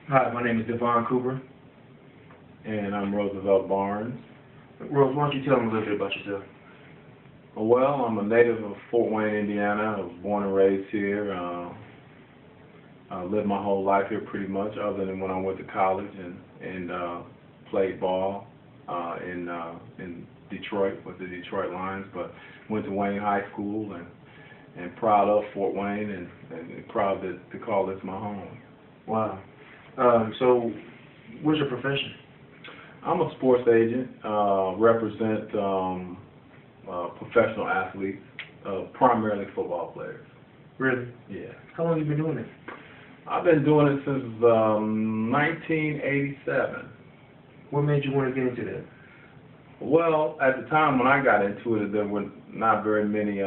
Hi, my name is DeVon Cooper. And I'm Roosevelt Barnes. Rose, why don't you tell them a little bit about yourself? Well, I'm a native of Fort Wayne, Indiana. I was born and raised here. I lived my whole life here pretty much, other than when I went to college and played ball in Detroit with the Detroit Lions. But went to Wayne High School and proud of Fort Wayne and proud to call this my home. Wow. So, what's your profession? I'm a sports agent, represent professional athletes, primarily football players. Really? Yeah. How long have you been doing it? I've been doing it since 1987. What made you want to get into that? Well, at the time when I got into it, there were not very many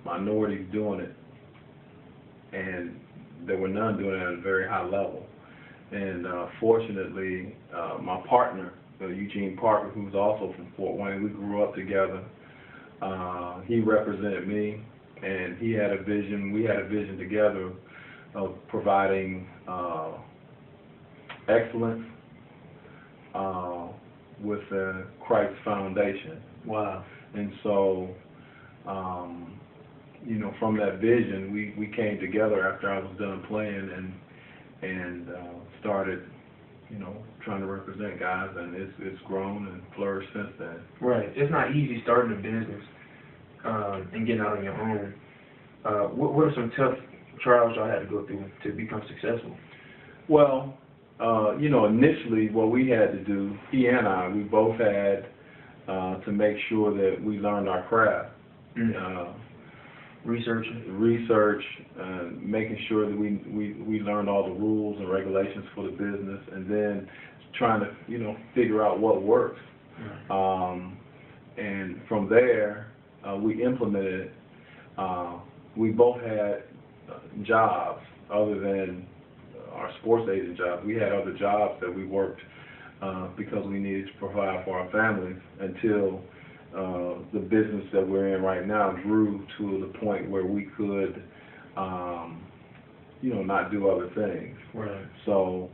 minorities doing it, and there were none doing it at a very high level. And fortunately, my partner, Eugene Parker, who's also from Fort Wayne, we grew up together. He represented me, and he had a vision. We had a vision together of providing excellence with the Christ Foundation. Wow. And so, you know, from that vision, we came together after I was done playing and started, you know, trying to represent guys, and it's grown and flourished since then. Right. It's not easy starting a business and getting out on your own. What are some tough trials y'all had to go through to become successful? Well, you know, initially what we had to do, he and I, we both had to make sure that we learned our craft. Research, making sure that we learned all the rules and regulations for the business, and then trying to, you know, figure out what works. And from there, we implemented it. We both had jobs other than our sports agent jobs. We had other jobs that we worked because we needed to provide for our families until the business that we're in right now grew to the point where we could, you know, not do other things. Right. So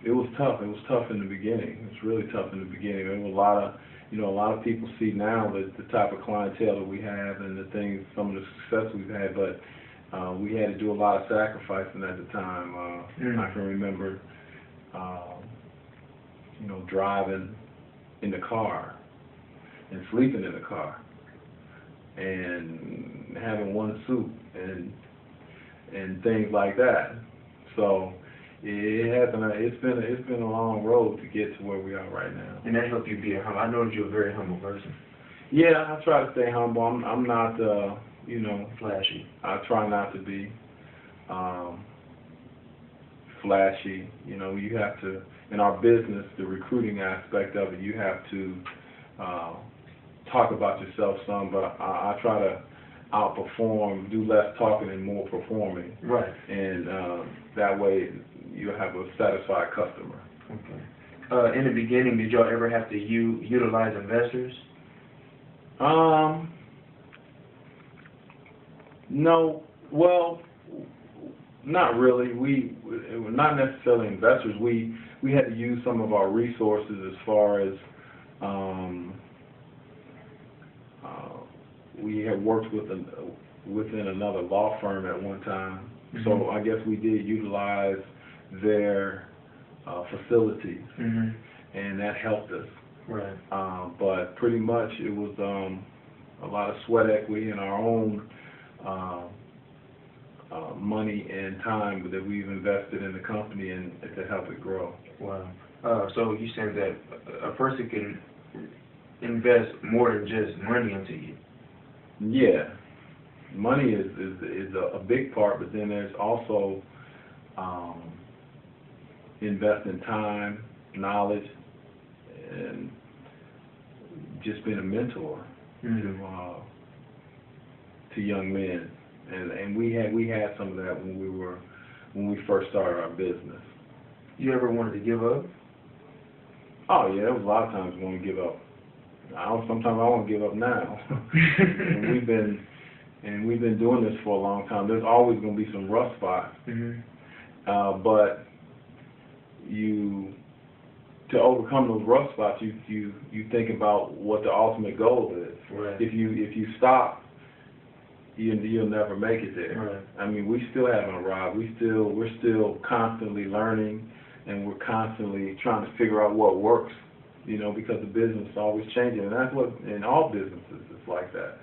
it was tough. It was tough in the beginning. It was really tough in the beginning. There were a lot of, you know, a lot of people see now the type of clientele that we have and the things, some of the success we've had, but we had to do a lot of sacrificing at the time. I can remember, you know, driving in the car and sleeping in the car and having one suit and things like that. So it's been a long road to get to where we are right now. And that helped you be humble. I know that you're a very humble person. Yeah, I try to stay humble. I'm not you know, flashy. I try not to be flashy. You know, you have to, in our business, the recruiting aspect of it, you have to talk about yourself some, but I try to outperform, do less talking and more performing. Right. And that way you have a satisfied customer. Okay. In the beginning, did y'all ever have to utilize investors? No. Well, not really. We were not necessarily investors. We had to use some of our resources as far as we had worked within another law firm at one time. So I guess we did utilize their facilities, and that helped us. Right. But pretty much it was a lot of sweat equity and our own money and time that we've invested in the company and to help it grow. Wow. So you said that a person can invest more than just money into you. Yeah, money is a big part, but then there's also investing time, knowledge, and just being a mentor to young men. And we had some of that when we first started our business. You ever wanted to give up? Oh yeah, there was a lot of times I want to give up. Sometimes I want to give up now. And we've been and we've been doing this for a long time. There's always going to be some rough spots, but to overcome those rough spots, you think about what the ultimate goal is. Right. If you stop, you'll never make it there. Right. I mean, we still haven't arrived. We're still constantly learning, and we're constantly trying to figure out what works. Because the business is always changing, and that's what in all businesses it's like that.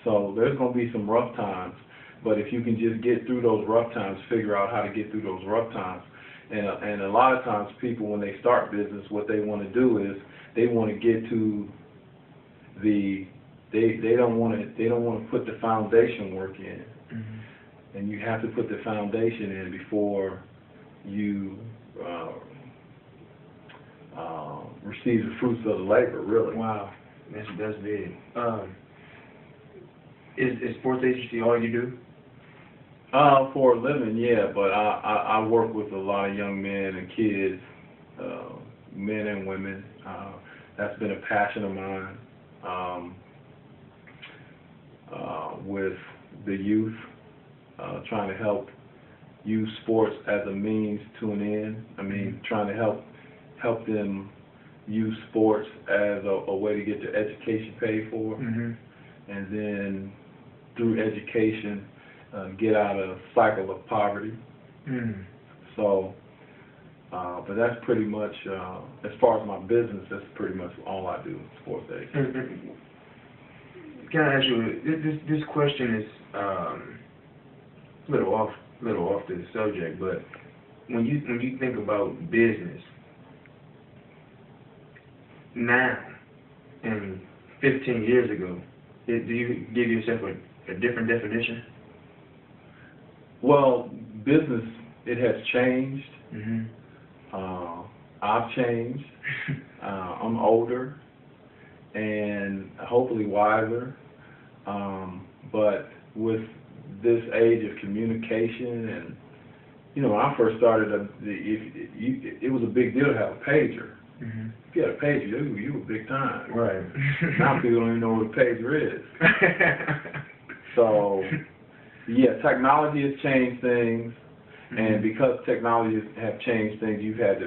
So there's going to be some rough times, but if you can just get through those rough times, figure out how to get through those rough times. And a lot of times people, when they start business, what they want to do is they want to get to they don't want to put the foundation work in, and you have to put the foundation in before you receive the fruits of the labor. Really. Wow, that's big. Is sports agency all you do? For a living, yeah, but I work with a lot of young men and kids, men and women. That's been a passion of mine. With the youth, trying to help use sports as a means to an end. I mean, trying to help them use sports as a way to get their education paid for, and then through education, get out of a cycle of poverty. So, but that's pretty much, as far as my business, that's pretty much all I do, sports agency. Can I ask you, this question is a little off the subject, but when you think about business now and 15 years ago, do you give yourself a different definition? Well, business, it has changed. I've changed. I'm older and hopefully wiser. But with this age of communication, and when I first started, it was a big deal to have a pager. If you had a pager, you were big time. Right. Now people don't even know what a pager is. So, yeah, technology has changed things, and because technology have changed things, we've had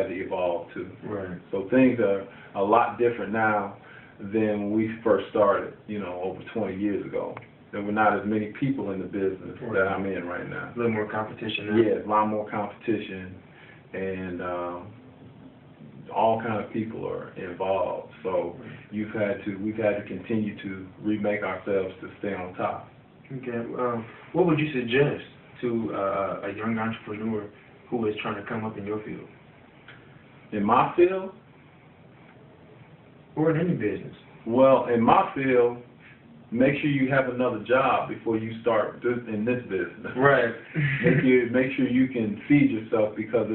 to evolve too. Right. So things are a lot different now than when we first started, over 20 years ago. There were not as many people in the business that I'm in right now. A little more competition now. Yeah, a lot more competition, and all kind of people are involved. So we've had to continue to remake ourselves to stay on top. Okay. What would you suggest to a young entrepreneur who is trying to come up in your field? In my field? Or in any business? Well, in my field, make sure you have another job before you start in this business. Right. Make sure you can feed yourself, because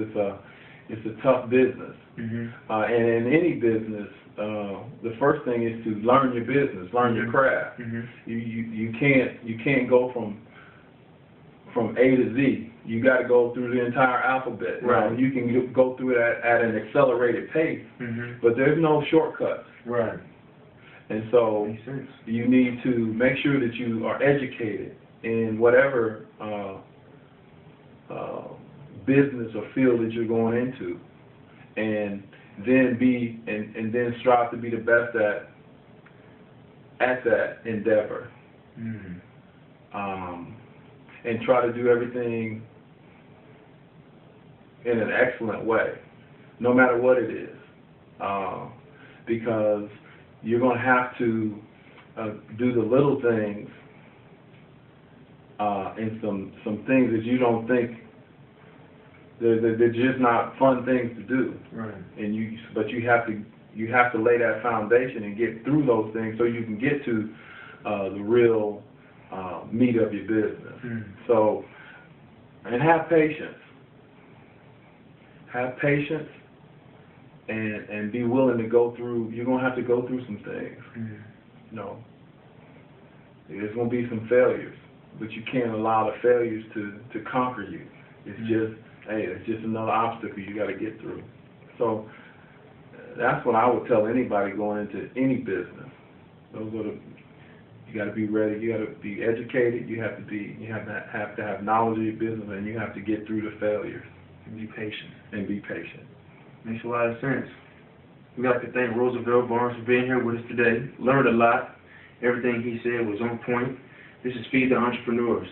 it's a tough business. And in any business, the first thing is to learn your business, learn your craft. You can't go from A to Z. You got to go through the entire alphabet. Right. Now, you can go through it at an accelerated pace, but there's no shortcuts. Right. And so you need to make sure that you are educated in whatever business or field that you're going into, and then then strive to be the best at that endeavor, and try to do everything in an excellent way, no matter what it is, because you're going to have to do the little things and some things that you don't think they're just not fun things to do. Right. But you have to lay that foundation and get through those things so you can get to the real meat of your business. So, and have patience. Have patience. And be willing to go through. You're gonna have to go through some things. There's gonna be some failures, but you can't allow the failures to conquer you. It's just another obstacle you got to get through. So that's what I would tell anybody going into any business. Those are You got to be ready. You got to be educated. You have to have knowledge of your business, and you have to get through the failures And be patient. and be patient. Makes a lot of sense. We'd like to thank Roosevelt Barnes for being here with us today. Learned a lot. Everything he said was on point. This is Feed the Entrepreneurs.